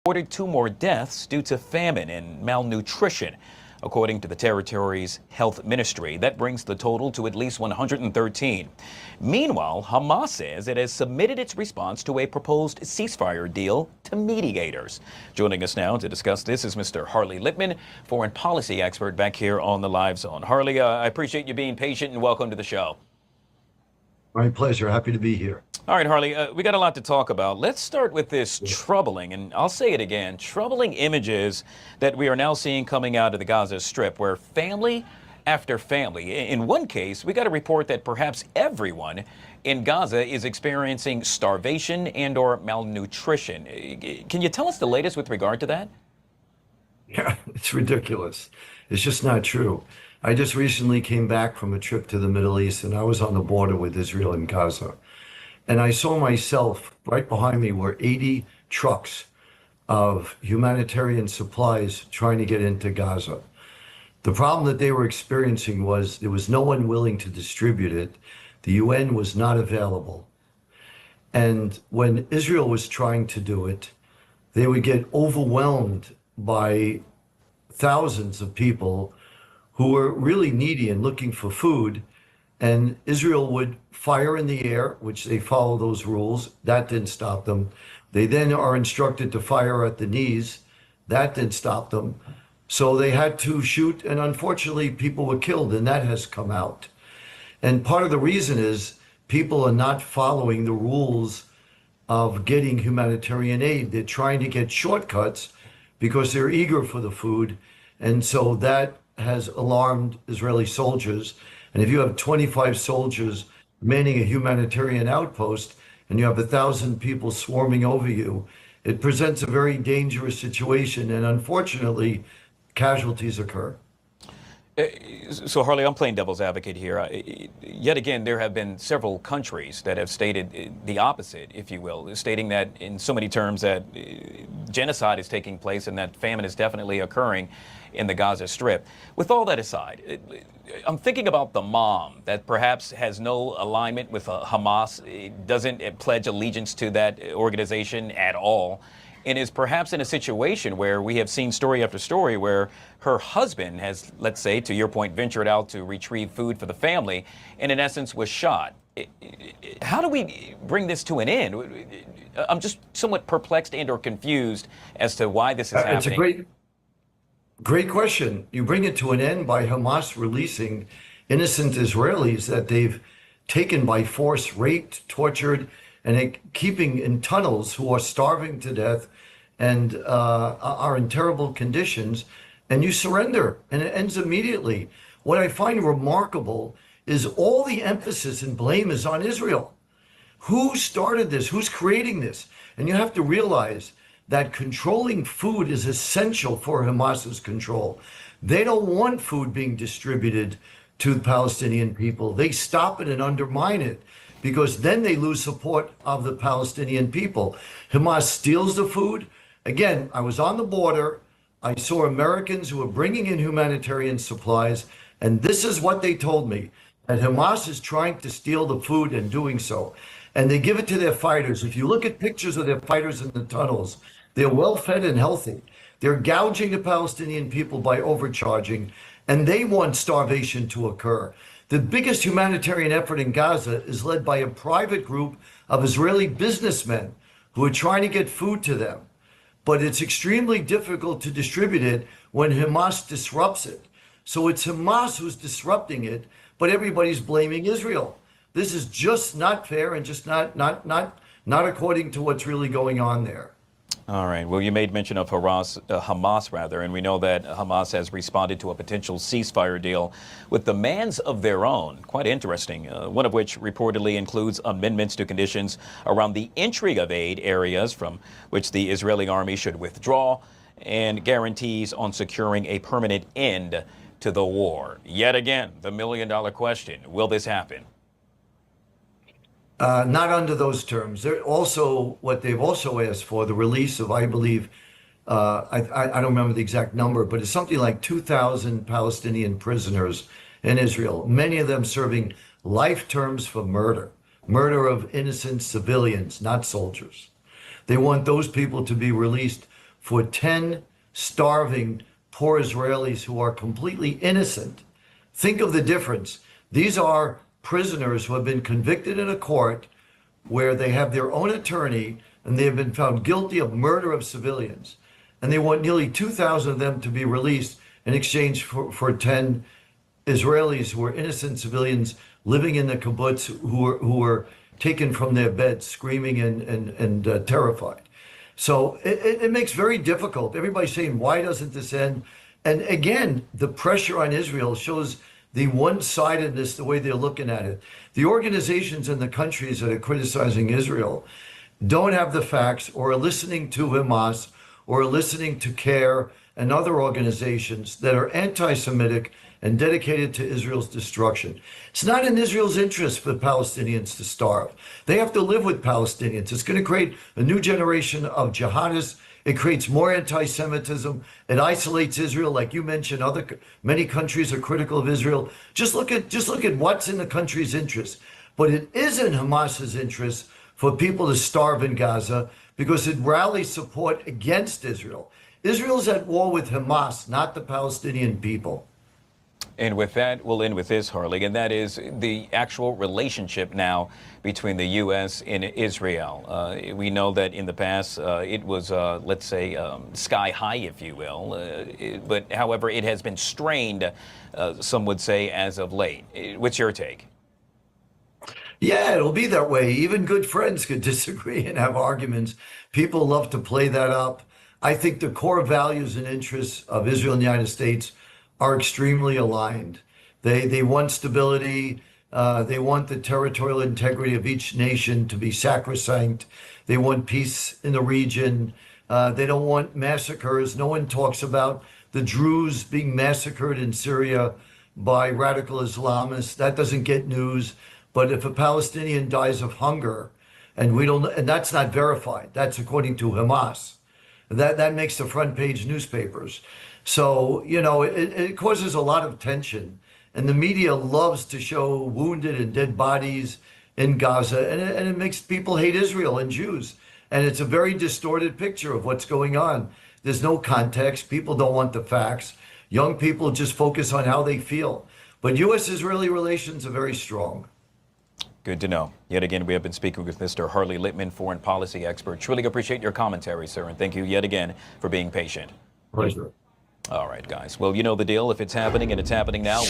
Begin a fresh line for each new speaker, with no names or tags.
reported 2 more deaths due to famine and malnutrition, according to the territory's health ministry. That brings the total to at least 113. Meanwhile, Hamas says it has submitted its response to a proposed ceasefire deal to mediators. Joining us now to discuss this is Mr. Harley Lippman, foreign policy expert back here on the Live Zone. Harley, I appreciate you being patient and welcome to the show.
My pleasure. Happy to be here.
All right, Harley, we got a lot to talk about. Let's start with this troubling, and I'll say it again, troubling images that we are now seeing coming out of the Gaza Strip, where family after family, in one case, we got a report that perhaps everyone in Gaza is experiencing starvation and or malnutrition. Can you tell us the latest with regard to that?
Yeah, it's ridiculous. It's just not true. I just recently came back from a trip to the Middle East, and I was on the border with Israel and Gaza. And I saw myself, right behind me were 80 trucks of humanitarian supplies trying to get into Gaza. The problem that they were experiencing was there was no one willing to distribute it. The UN was not available. And when Israel was trying to do it, they would get overwhelmed by thousands of people who were really needy and looking for food. And Israel would fire in the air, which they follow those rules. That didn't stop them. They then are instructed to fire at the knees. That didn't stop them. So they had to shoot, and unfortunately, people were killed, and that has come out. And part of the reason is people are not following the rules of getting humanitarian aid. They're trying to get shortcuts because they're eager for the food. And so that has alarmed Israeli soldiers. And if you have 25 soldiers manning a humanitarian outpost and you have 1,000 people swarming over you, it presents a very dangerous situation. And unfortunately, casualties occur.
So, Harley, I'm playing devil's advocate here. Yet again, there have been several countries that have stated the opposite, if you will, stating that in so many terms that genocide is taking place and that famine is definitely occurring in the Gaza Strip. With all that aside, I'm thinking about the mom that perhaps has no alignment with Hamas, doesn't pledge allegiance to that organization at all, and is perhaps in a situation where we have seen story after story where her husband has, let's say, to your point, ventured out to retrieve food for the family and in essence was shot. How do we bring this to an end? I'm just somewhat perplexed and or confused as to why this is happening.
It's a great question. You bring it to an end by Hamas releasing innocent Israelis that they've taken by force, raped, tortured, and keeping in tunnels who are starving to death and are in terrible conditions, and you surrender, and it ends immediately. What I find remarkable is all the emphasis and blame is on Israel. Who started this? Who's creating this? And you have to realize that controlling food is essential for Hamas's control. They don't want food being distributed to the Palestinian people. They stop it and undermine it, because then they lose support of the Palestinian people. Hamas steals the food. Again, I was on the border. I saw Americans who were bringing in humanitarian supplies, and this is what they told me, that Hamas is trying to steal the food and doing so. And they give it to their fighters. If you look at pictures of their fighters in the tunnels, they're well-fed and healthy. They're gouging the Palestinian people by overcharging, and they want starvation to occur. The biggest humanitarian effort in Gaza is led by a private group of Israeli businessmen who are trying to get food to them. But it's extremely difficult to distribute it when Hamas disrupts it. So it's Hamas who's disrupting it, but everybody's blaming Israel. This is just not fair and just not according to what's really going on there.
All right. Well, you made mention of Hamas, and we know that Hamas has responded to a potential ceasefire deal with demands of their own. Quite interesting. One of which reportedly includes amendments to conditions around the entry of aid areas from which the Israeli army should withdraw, and guarantees on securing a permanent end to the war. Yet again, the million-dollar question: will this happen?
Not under those terms. They're also, what they've also asked for, the release of, I believe, I don't remember the exact number, but it's something like 2,000 Palestinian prisoners in Israel, many of them serving life terms for murder of innocent civilians, not soldiers. They want those people to be released for 10 starving poor Israelis who are completely innocent. Think of the difference. These are prisoners who have been convicted in a court where they have their own attorney and they have been found guilty of murder of civilians. And they want nearly 2,000 of them to be released in exchange for 10 Israelis who are innocent civilians living in the kibbutz who were taken from their beds screaming and terrified. So it makes very difficult. Everybody's saying, why doesn't this end? And again, the pressure on Israel shows the one-sidedness, the way they're looking at it. The organizations in the countries that are criticizing Israel don't have the facts or are listening to Hamas or are listening to CARE and other organizations that are anti-Semitic and dedicated to Israel's destruction. It's not in Israel's interest for the Palestinians to starve. They have to live with Palestinians. It's going to create a new generation of jihadists. It creates more anti-Semitism. It isolates Israel, like you mentioned. Many countries are critical of Israel. Just look at what's in the country's interest. But it is in Hamas's interest for people to starve in Gaza because it rallies support against Israel. Israel's at war with Hamas, not the Palestinian people.
And with that, we'll end with this, Harley, and that is the actual relationship now between the U.S. and Israel. We know that in the past it was, let's say, sky high, if you will. But however, it has been strained, some would say, as of late. What's your take?
Yeah, it'll be that way. Even good friends could disagree and have arguments. People love to play that up. I think the core values and interests of Israel and the United States are extremely aligned. They want stability. They want the territorial integrity of each nation to be sacrosanct. They want peace in the region. They don't want massacres. No one talks about the Druze being massacred in Syria by radical Islamists. That doesn't get news. But if a Palestinian dies of hunger, and that's not verified, that's according to Hamas. That makes the front page newspapers. So, it causes a lot of tension. And the media loves to show wounded and dead bodies in Gaza. And it makes people hate Israel and Jews. And it's a very distorted picture of what's going on. There's no context. People don't want the facts. Young people just focus on how they feel. But U.S.-Israeli relations are very strong.
Good to know. Yet again, we have been speaking with Mr. Harley Lippman, foreign policy expert. Truly appreciate your commentary, sir. And thank you yet again for being patient.
Pleasure.
All right, guys. Well, you know the deal. If it's happening and it's happening now.